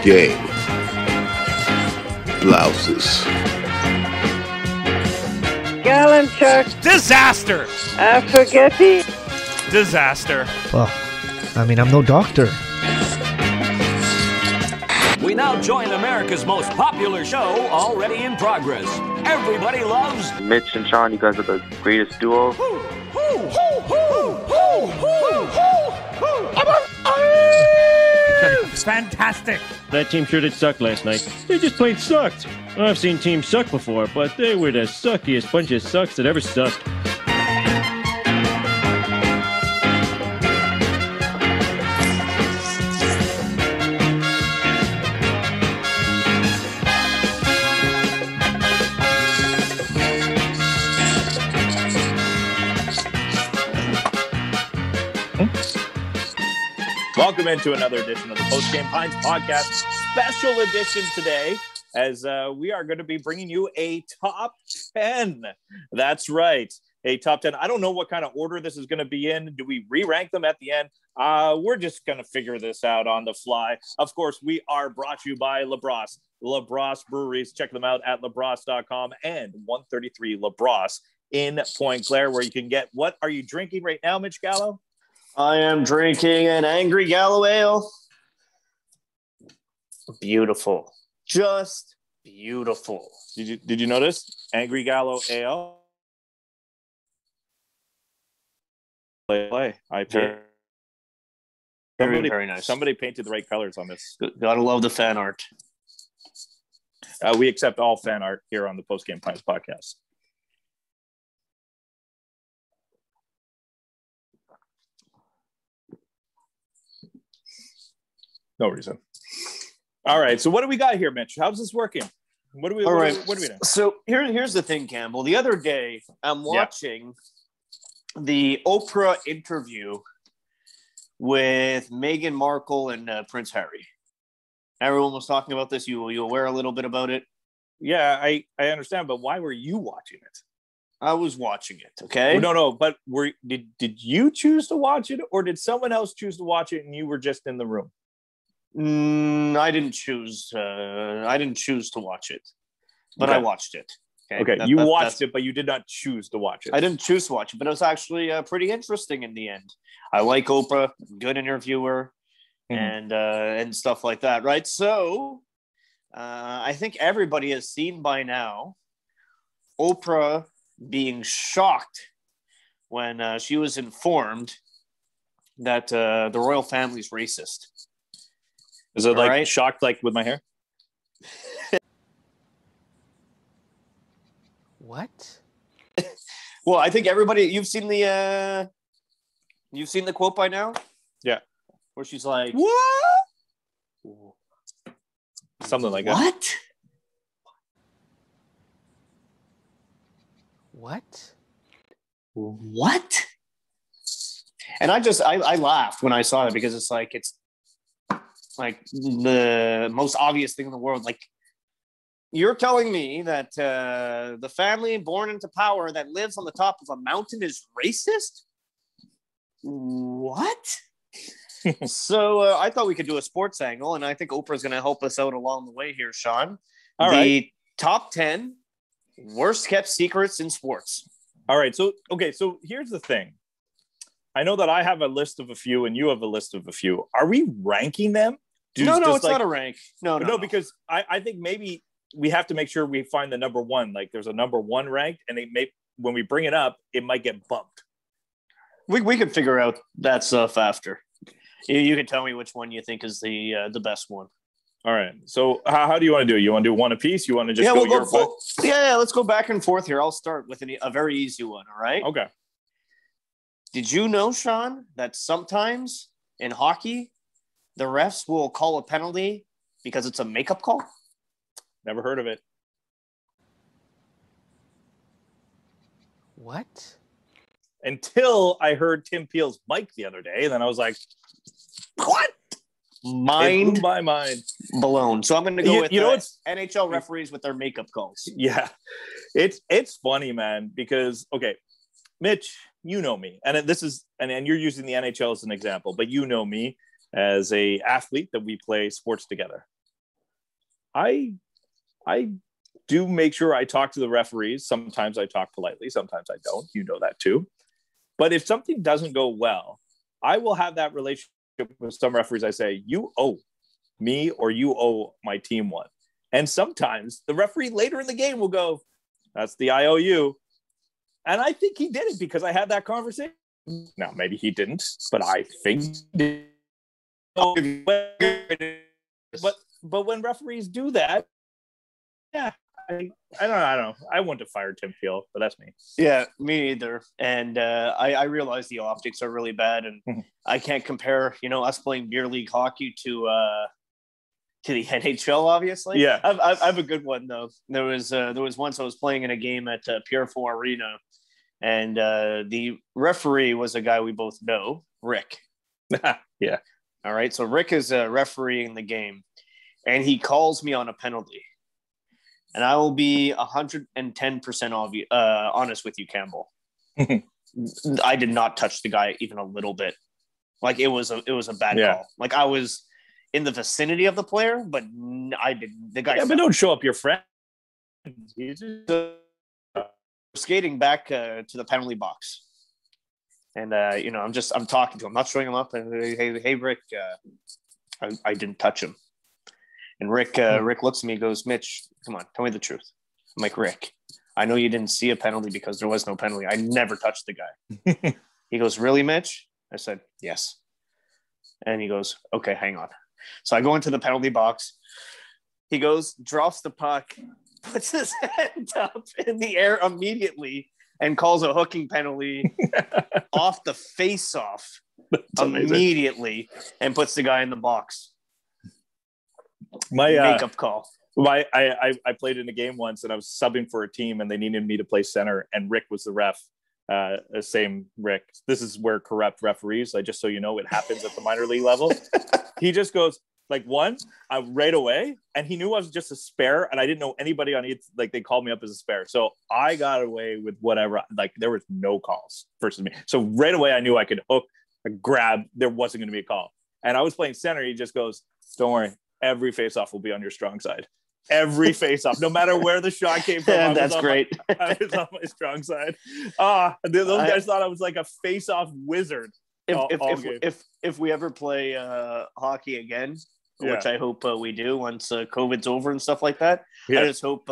game. Blouses. Galanchuk. Disaster. Spaghetti. Disaster. Well, I mean, I'm no doctor. We now join America's most popular show, already in progress. Everybody loves Mitch and Sean. You guys are the greatest duo. It's fantastic. That team sure did suck last night. They just plain sucked. I've seen teams suck before, but they were the suckiest bunch of sucks that ever sucked. Welcome into another edition of the Post Game Pints podcast, special edition today, as we are going to be bringing you a top 10. That's right, a top 10. I don't know what kind of order this is going to be in. Do we re-rank them at the end? We're just going to figure this out on the fly. Of course, we are brought to you by LaBrosse. LaBrosse Breweries. Check them out at labrosse.com and 133 LaBrosse in Point Claire, where you can get, what are you drinking right now, Mitch Gallo? I am drinking an Angry Gallo Ale. Beautiful. Just beautiful. Did you notice? Angry Gallo Ale. Play. Very nice. Somebody painted the right colors on this. Gotta love the fan art. We accept all fan art here on the Post Game Pints podcast. No reason. All right. So what do we got here, Mitch? How's this working? What do we do? So here's the thing, Campbell. The other day, I'm watching the Oprah interview with Meghan Markle and Prince Harry. Everyone was talking about this. You aware a little bit about it? Yeah, I understand. But why were you watching it? I was watching it. Okay. Well, no. But did you choose to watch it, or did someone else choose to watch it and you were just in the room? I didn't choose. I didn't choose to watch it, but I watched it. Okay, you watched it, but you did not choose to watch it. I didn't choose to watch it, but it was actually pretty interesting in the end. I like Oprah, good interviewer, and stuff like that, right? So, I think everybody has seen by now Oprah being shocked when she was informed that the royal family's racist. Is it like shocked, like with my hair? What? Well, I think everybody, you've seen the quote by now? Yeah. Where she's like, what? Something like that. What? And I laughed when I saw it because it's like the most obvious thing in the world. Like, you're telling me that the family born into power that lives on the top of a mountain is racist? What? So I thought we could do a sports angle, and I think Oprah's going to help us out along the way here, Sean. All right. Top 10 worst kept secrets in sports. All right. So here's the thing. I know that I have a list of a few and you have a list of a few. Are we ranking them? No, it's not a rank. No, because I think maybe we have to make sure we find the number one. Like, there's a number one ranked, and when we bring it up, it might get bumped. We can figure out that stuff after. You can tell me which one you think is the best one. All right. So how do you want to do it? You want to do one apiece? You want to just go your way? Yeah, let's go back and forth here. I'll start with a very easy one, all right? Okay. Did you know, Sean, that sometimes in hockey, the refs will call a penalty because it's a makeup call? Never heard of it. What? Until I heard Tim Peel's mic the other day, and then I was like, what? Mind it blew my mind blown. So I'm going to go with NHL referees with their makeup calls. Yeah. It's funny, man, because, okay, Mitch, you know me, and this is, and you're using the NHL as an example, but you know me as a athlete that we play sports together. I do make sure I talk to the referees. Sometimes I talk politely, sometimes I don't. You know that too. But if something doesn't go well, I will have that relationship with some referees. I say, you owe me or you owe my team one. And sometimes the referee later in the game will go, that's the IOU. And I think he did it because I had that conversation. Now, maybe he didn't, but I think he did. But when referees do that, yeah, I don't know. I wouldn't have fired Tim Peel, but that's me. Yeah, me either. And I realize the optics are really bad, and I can't compare, us playing beer league hockey to the NHL, obviously. Yeah, I have a good one though. There was once I was playing in a game at Pierre Fort Arena, and the referee was a guy we both know, Rick. Yeah. All right. So Rick is refereeing the game, and he calls me on a penalty. And I will be 110% honest with you, Campbell. I did not touch the guy even a little bit. Like it was a bad call. Like I was in the vicinity of the player, but I didn't. The guy. Yeah, but don't show up your friend. Skating back to the penalty box, and I'm talking to him, not showing him up. And hey, Rick, I didn't touch him. And Rick looks at me and goes, Mitch, come on, tell me the truth. I'm like, Rick, I know you didn't see a penalty because there was no penalty. I never touched the guy. He goes, really, Mitch? I said, yes. And he goes, okay, hang on. So I go into the penalty box. He goes, drops the puck, puts his hand up in the air immediately and calls a hooking penalty off the face-off immediately and puts the guy in the box. My makeup call. I played in a game once and I was subbing for a team and they needed me to play center and Rick was the ref. Same Rick. This is where corrupt referees, just so you know, it happens at the minor league level. He just goes like right away, and he knew I was just a spare, and I didn't know anybody on it. Like they called me up as a spare, so I got away with whatever. Like there was no calls versus me, so right away I knew I could hook, grab. There wasn't going to be a call, and I was playing center. He just goes, "Don't worry, every face-off will be on your strong side." Every face-off, no matter where the shot came from. Yeah, that's great. I was on my strong side. Those guys thought I was like a face-off wizard. If we ever play hockey again, which I hope we do once COVID's over and stuff like that, I just hope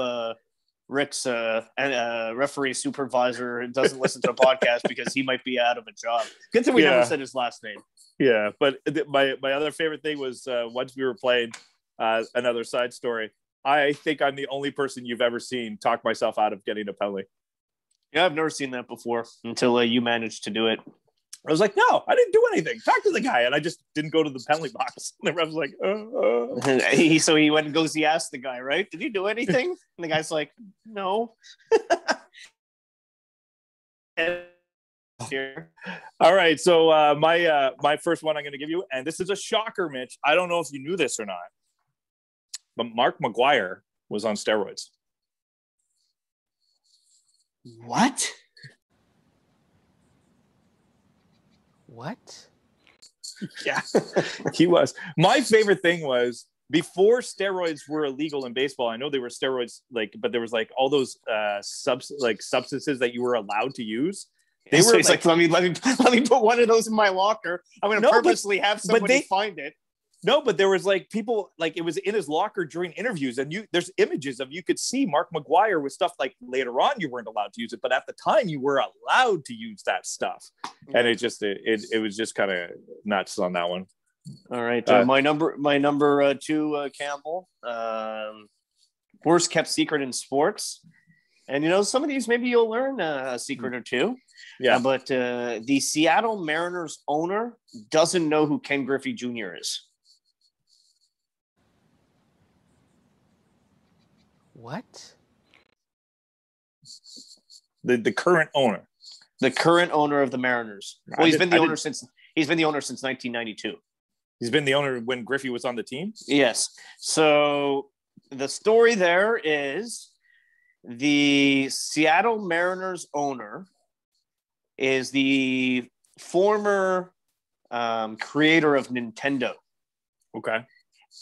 Rick's referee supervisor doesn't listen to the podcast because he might be out of a job. Good thing we never said his last name. Yeah, but my other favorite thing was once we were playing, another side story. I think I'm the only person you've ever seen talk myself out of getting a penalty. Yeah, I've never seen that before until you managed to do it. I was like, no, I didn't do anything. Talk to the guy. And I just didn't go to the penalty box. And the ref was like, So he went and goes, he asked the guy, right? Did you do anything? And the guy's like, no. All right. So my first one I'm going to give you, and this is a shocker, Mitch. I don't know if you knew this or not, but Mark McGuire was on steroids. What? Yeah, he was. My favorite thing was before steroids were illegal in baseball. I know they were steroids, but there was all those substances that you were allowed to use. So he's like, let me put one of those in my locker. I'm going to purposely have somebody find it. No, but there was people it was in his locker during interviews, and there's images of you could see Mark McGuire with stuff later on you weren't allowed to use it, but at the time you were allowed to use that stuff, and it was just kind of nuts on that one. All right, my number two, Campbell, worst kept secret in sports, and some of these maybe you'll learn a secret or two. Yeah, but the Seattle Mariners owner doesn't know who Ken Griffey Jr. is. What? The current owner. The current owner of the Mariners. Well, he's been the owner since 1992. He's been the owner when Griffey was on the team? Yes. So the story there is the Seattle Mariners owner is the former creator of Nintendo. Okay.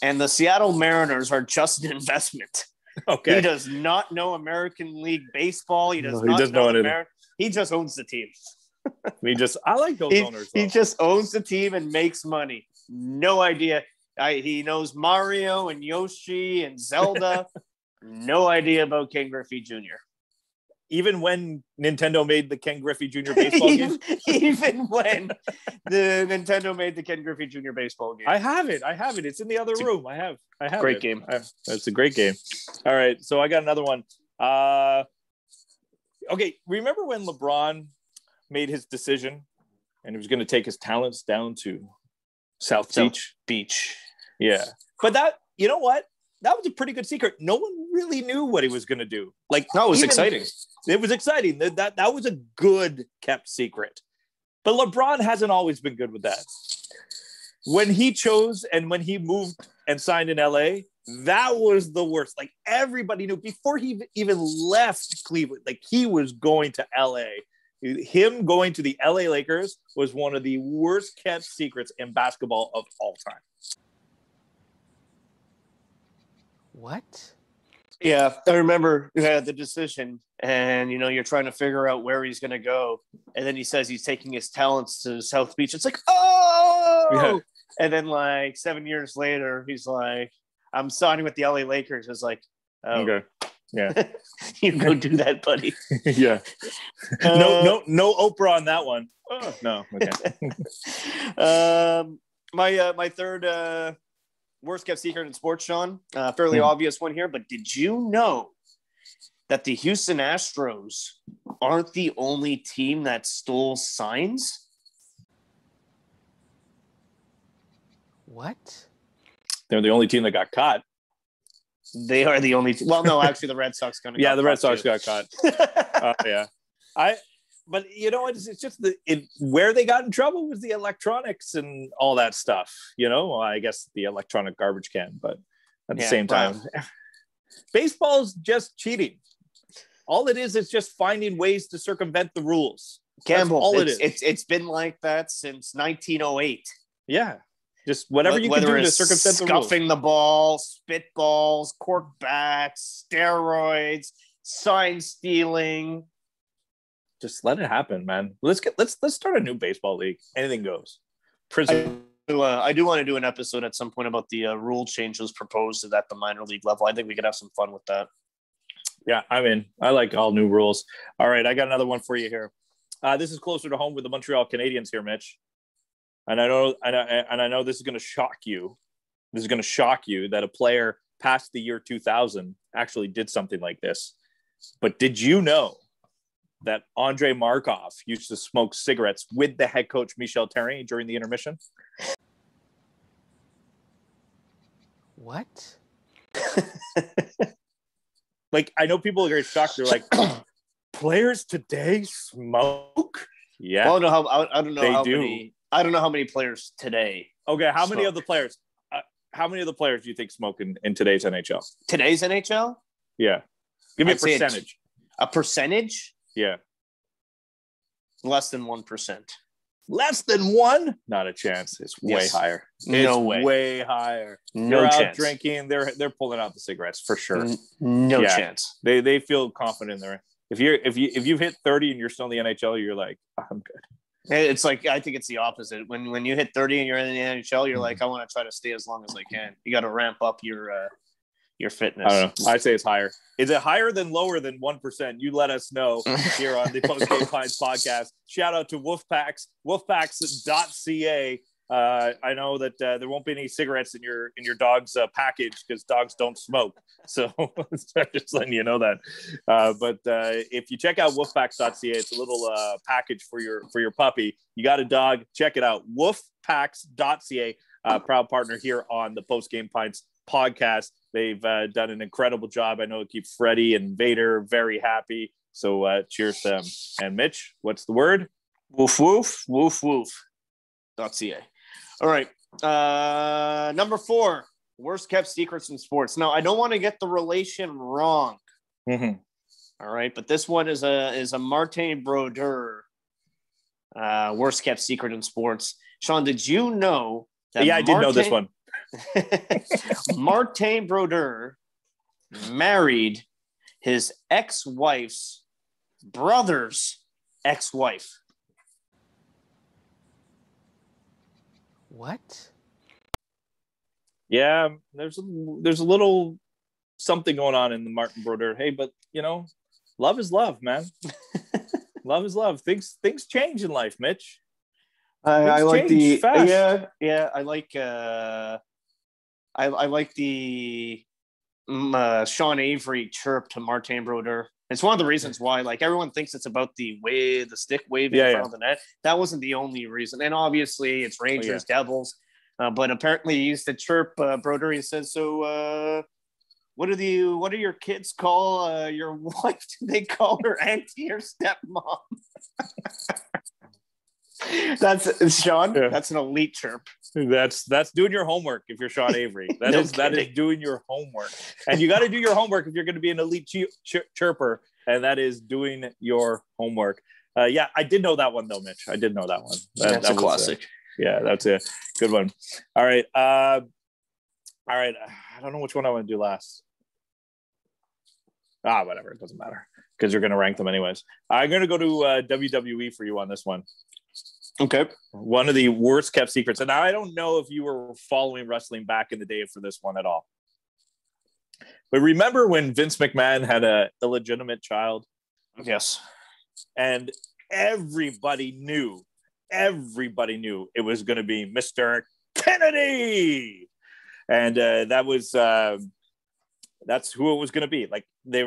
And the Seattle Mariners are just an investment. Okay. He does not know American League Baseball. He doesn't know anything. He just owns the team. I like those owners. He just owns the team and makes money. No idea. He knows Mario and Yoshi and Zelda. No idea about Ken Griffey Jr. Even when Nintendo made the Ken Griffey Jr. baseball game? Even when the Nintendo made the Ken Griffey Jr. baseball game. I have it. It's in the other room. I have great it. game. It's a great game. All right. So I got another one. Okay. Remember when LeBron made his decision and he was going to take his talents down to South Beach? Yeah. But that, you know what? That was a pretty good secret. No one really knew what he was going to do. Like, no, it was exciting. It was exciting. That was a good kept secret. But LeBron hasn't always been good with that. When he chose and when he moved and signed in LA, that was the worst. Like, everybody knew before he even left Cleveland, like, he was going to LA. Him going to the LA Lakers was one of the worst kept secrets in basketball of all time. What? Yeah, I remember you had the decision, and you're trying to figure out where he's going to go, and then he says he's taking his talents to South Beach. It's like, oh, yeah. And then like 7 years later, he's like, I'm signing with the LA Lakers. It's like, oh, okay, yeah, you go do that, buddy. Yeah, no Oprah on that one. Oh, no, okay. My third. Worst kept secret in sports, Sean. Fairly obvious one here, but did you know that the Houston Astros aren't the only team that stole signs? What? They're the only team that got caught. They are the only team. Well, no, actually, the Red Sox got the Red Sox got caught. Yeah. But you know what? It's just where they got in trouble was the electronics and all that stuff. Well, I guess the electronic garbage can, but at the same time, baseball's just cheating. All it is just finding ways to circumvent the rules. Campbell, all it is. It's been like that since 1908. Yeah, just whatever you can do to circumvent the rules. Scuffing the ball, spitballs, cork bats, steroids, sign stealing. Just let it happen, man. Let's start a new baseball league. Anything goes. Prison. I do want to do an episode at some point about the rule changes proposed at the minor league level. I think we could have some fun with that. Yeah, I'm in. I like all new rules. All right, I got another one for you here. This is closer to home with the Montreal Canadiens here, Mitch. And I know this is going to shock you. This is going to shock you that a player past the year 2000 actually did something like this. But did you know that Andre Markov used to smoke cigarettes with the head coach Michel Therrien during the intermission? What? Like, I know people are very shocked. They're like, players today smoke? Yeah. Well, I don't know how many players today. Okay, how smoke. many of the players? How many of the players do you think smoke in today's NHL? Today's NHL? Yeah. Give me a percentage. A percentage? Yeah. Less than 1%. Less than 1? Not a chance. It's way higher. No way. Way higher. No they're chance. Out drinking. They're pulling out the cigarettes for sure. No chance. They feel confident there. If you've hit 30 and you're still in the NHL, you're like, oh, I'm good. It's like, I think it's the opposite. When you hit 30 and you're in the NHL, you're like, I want to try to stay as long as I can. You got to ramp up your fitness. I don't know. I'd say it's higher. Is it higher than lower than 1%? You let us know here on the Post Game Pints podcast. Shout out to Wolfpacks, wolfpacks.ca. I know that there won't be any cigarettes in your dog's package because dogs don't smoke. So just letting you know that. But if you check out wolfpacks.ca, it's a little package for your puppy. You got a dog, check it out. Wolfpacks.ca, proud partner here on the Post Game Pints podcast. They've done an incredible job. I know it keeps Freddie and Vader very happy. So cheers to them. And Mitch, what's the word? Woof, woof, woof, woof. .ca. All right. Number 4, worst kept secrets in sports. Now, I don't want to get the relation wrong. Mm-hmm. All right. But this one is a Martin Brodeur worst kept secret in sports. Sean, did you know that I did know this one. Martin Brodeur married his ex-wife's brother's ex-wife. What? Yeah, there's a little something going on in the Martin Brodeur. Hey, but love is love, man. Love is love. Things change in life, Mitch. I like the fast. I like the Sean Avery chirp to Martin Brodeur. It's one of the reasons why, like, everyone thinks it's about the stick waving in front of the net. That wasn't the only reason, and obviously it's Rangers, Devils, but apparently he used to chirp Brodeur. He says, "So, what do your kids call your wife? Do they call her auntie or stepmom?" That's Sean. Yeah. That's an elite chirp. That's doing your homework if you're Sean Avery. That is doing your homework. And you got to do your homework if you're going to be an elite chirper, and that is doing your homework. Yeah, I did know that one though, Mitch. I did know that one. That's a classic. That's a good one. All right. I don't know which one I want to do last. Whatever. It doesn't matter because you're going to rank them anyways. I'm going to go to WWE for you on this one. Okay. One of the worst kept secrets. And I don't know if you were following wrestling back in the day for this one at all. But remember when Vince McMahon had an illegitimate child? Yes. And everybody knew it was going to be Mr. Kennedy. And that's who it was going to be. Like they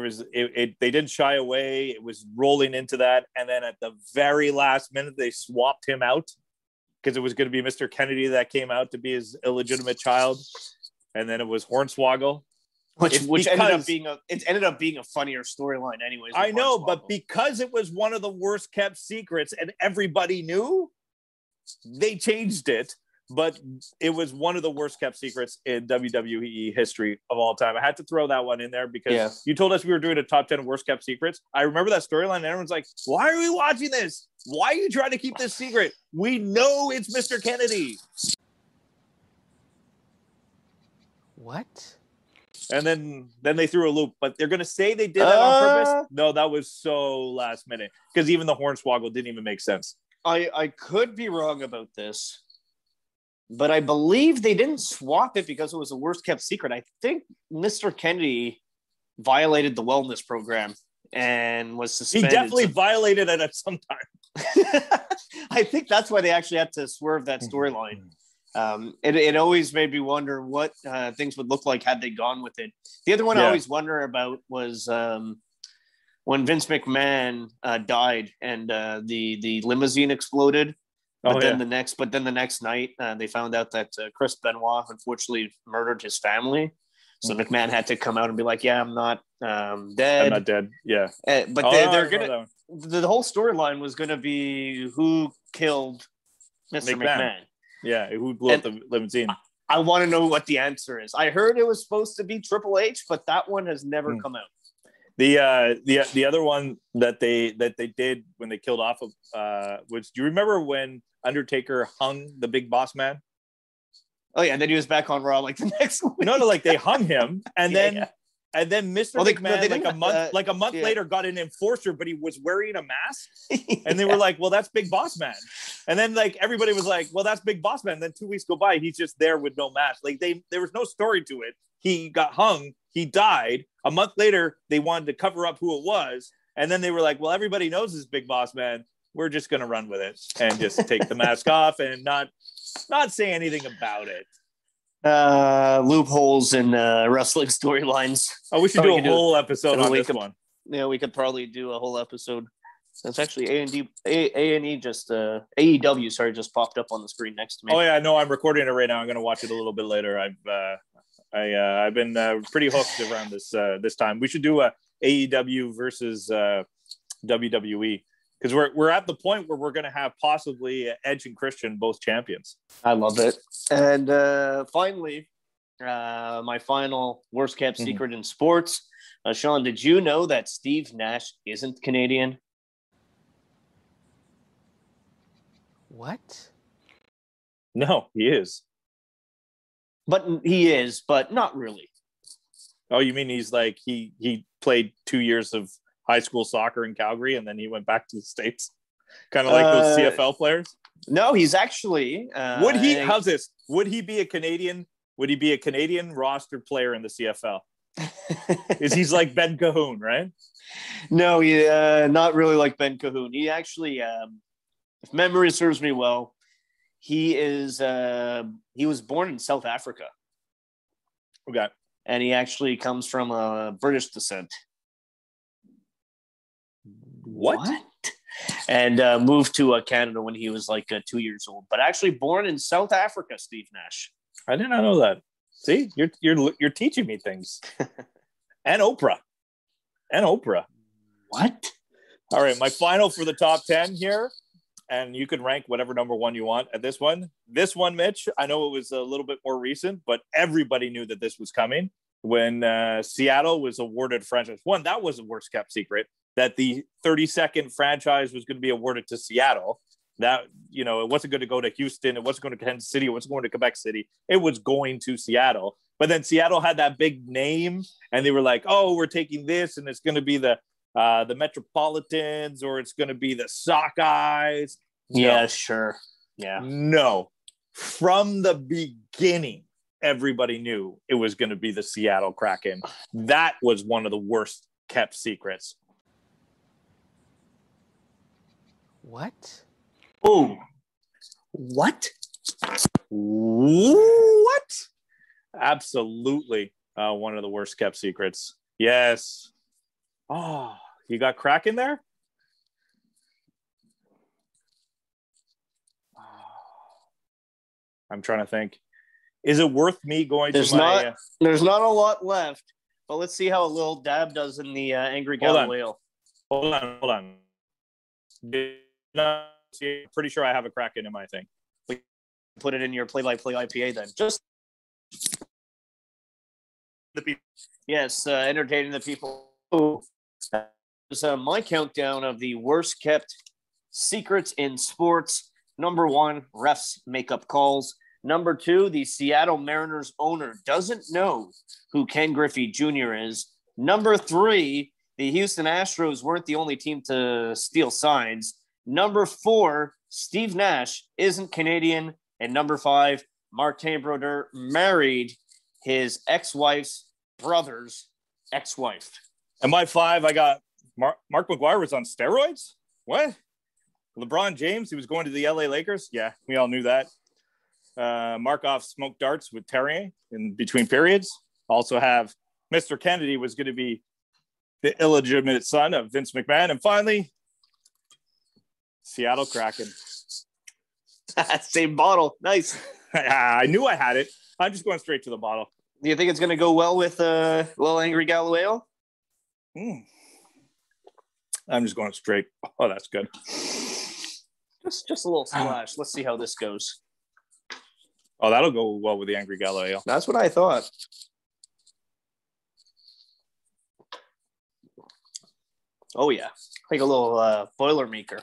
didn't shy away. It was rolling into that. And then at the very last minute, they swapped him out because it was going to be Mr. Kennedy that came out to be his illegitimate child. And then it was Hornswoggle. Which ended up being a funnier storyline anyways. I know, but because it was one of the worst kept secrets and everybody knew, they changed it. But it was one of the worst kept secrets in WWE history of all time. I had to throw that one in there because you told us we were doing a top 10 worst kept secrets. I remember that storyline and everyone's like, why are we watching this? Why are you trying to keep this secret? We know it's Mr. Kennedy. What? And then they threw a loop, but they're going to say they did that on purpose. No, that was so last minute because even the Hornswoggle didn't even make sense. I could be wrong about this. But I believe they didn't swap it because it was a worst kept secret. I think Mr. Kennedy violated the wellness program and was suspended. He definitely violated it at some time. I think that's why they actually had to swerve that storyline. It always made me wonder what things would look like had they gone with it. The other one I always wonder about was when Vince McMahon died and the limousine exploded. But then the next night, they found out that Chris Benoit unfortunately murdered his family. So McMahon had to come out and be like, "Yeah, I'm not dead. I'm not dead." Yeah, but they're gonna. The whole storyline was gonna be who killed Mr. McMahon. Yeah, who blew up the limousine. I want to know what the answer is. I heard it was supposed to be Triple H, but that one has never come out. The other one that they did when they killed off was, do you remember when Undertaker hung the Big Boss Man? Oh yeah, and then he was back on Raw like the next week. No, like they hung him, and then Mr. McMahon like a month later got an enforcer, but he was wearing a mask, and they were like, "Well, that's Big Boss Man," and then like everybody was like, "Well, that's Big Boss Man." And then 2 weeks go by, he's just there with no mask. Like there was no story to it. He got hung. He died. A month later, they wanted to cover up who it was. And then they were like, well, everybody knows this Big Boss Man. We're just going to run with it and just take the mask off and not say anything about it. Loopholes in wrestling storylines. Oh, we should do a whole episode on this one. Yeah, we could probably do a whole episode. That's actually A&E just AEW, sorry, just popped up on the screen next to me. Oh yeah, no, I'm recording it right now. I'm going to watch it a little bit later. I've been pretty hooked around this time. We should do a AEW versus WWE because we're at the point where we're going to have possibly Edge and Christian both champions. I love it. And finally, my final worst kept secret in sports. Sean, did you know that Steve Nash isn't Canadian? What? No, he is. But he is, but not really. Oh, you mean he's like he played 2 years of high school soccer in Calgary and then he went back to the States, kind of like those CFL players? No, he's actually. Would he? How's this? Would he be a Canadian? Would he be a Canadian roster player in the CFL? Is he's like Ben Cahoon, right? No, he not really like Ben Cahoon. He actually, if memory serves me well, he was born in South Africa. Okay. And he actually comes from British descent. What? And moved to Canada when he was like 2 years old, but actually born in South Africa, Steve Nash. I did not know that. See, you're teaching me things. And Oprah. What? All right, my final for the top 10 here, and you can rank whatever number one you want at this one. This one, Mitch, I know it was a little bit more recent, but everybody knew that this was coming when Seattle was awarded franchise. One, that was the worst kept secret, that the 32nd franchise was going to be awarded to Seattle. That, it wasn't going to go to Houston. It wasn't going to Kansas City. It wasn't going to Quebec City. It was going to Seattle. But then Seattle had that big name, and they were like, oh, we're taking this, and it's going to be the Metropolitans, or it's going to be the Sockeyes. Yeah, sure. Yeah. No. From the beginning, everybody knew it was going to be the Seattle Kraken. That was one of the worst kept secrets. What? Oh, what? What? Absolutely one of the worst kept secrets. Yes. Oh, you got Kraken there? I'm trying to think. Is it worth me going there's to my... There's not a lot left, but let's see how a little dab does in the Angry Galileo. Hold on. Pretty sure I have a Kraken in my thing. Put it in your play-by-play IPA then. Just the people. Yes, entertaining the people. This is my countdown of the worst kept secrets in sports. Number 1, refs make up calls. Number 2, the Seattle Mariners owner doesn't know who Ken Griffey Jr. is. Number 3, the Houston Astros weren't the only team to steal signs. Number 4, Steve Nash isn't Canadian. And number 5, Martin Brodeur married his ex-wife's brother's ex-wife. And my 5, I got Mark McGuire was on steroids? What? LeBron James, he was going to the LA Lakers? Yeah, we all knew that. Markov smoked darts with Terrier in between periods. Also have Mr. Kennedy was going to be the illegitimate son of Vince McMahon. And finally, Seattle Kraken. Same bottle. Nice. I knew I had it. I'm just going straight to the bottle. Do you think it's going to go well with Little Angry Galileo? I'm just going straight. Oh, that's good. Just a little splash. Let's see how this goes. Oh, that'll go well with the Angry Galileo. That's what I thought. Oh, yeah. Like a little Boilermaker.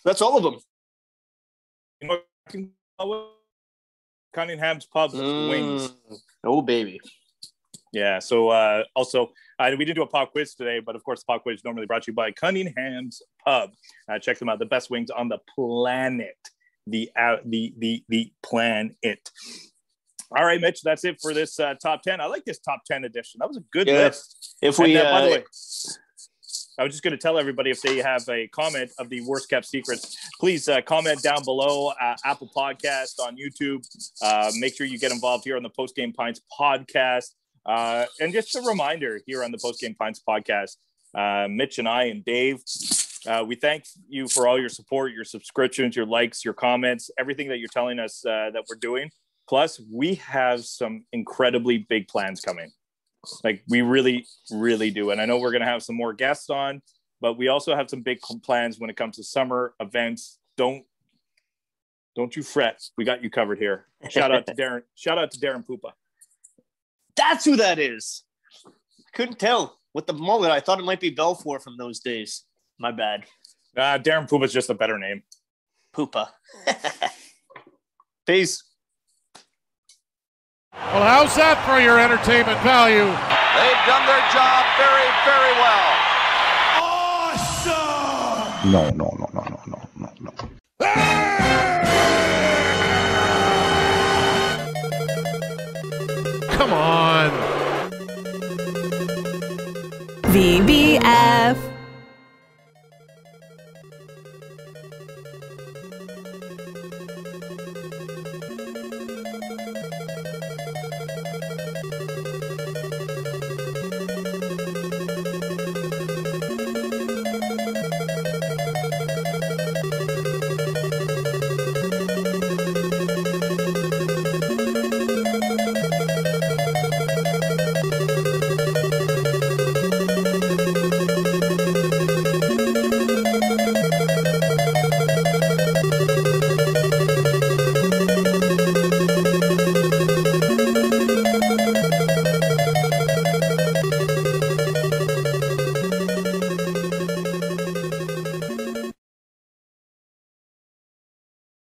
That's all of them. You know, Cunningham's Pub wings. Oh, baby. Yeah. So also, we didn't do a pop quiz today, but of course, the pop quiz is normally brought to you by Cunningham's Pub. Check them out. The best wings on the planet. The planet. All right, Mitch, that's it for this top 10. I like this top 10 edition. That was a good list. If we, by the way, I was just going to tell everybody if they have a comment of the worst kept secrets, please comment down below, Apple Podcast, on YouTube. Make sure you get involved here on the Post Game Pints podcast. And just a reminder here on the Post Game Pints podcast, Mitch and I and Dave, we thank you for all your support, your subscriptions, your likes, your comments, everything that you're telling us that we're doing. Plus, we have some incredibly big plans coming. Like, we really, really do. And I know we're going to have some more guests on, but we also have some big plans when it comes to summer events. Don't you fret. We got you covered here. Shout out to Darren. Shout out to Darren Pupa. That's who that is. Couldn't tell with the mullet. I thought it might be Belfour from those days. My bad. Darren Pupa's just a better name. Poopa. Peace. Well, how's that for your entertainment value? They've done their job very, very well. Awesome! No. Come on. VBS.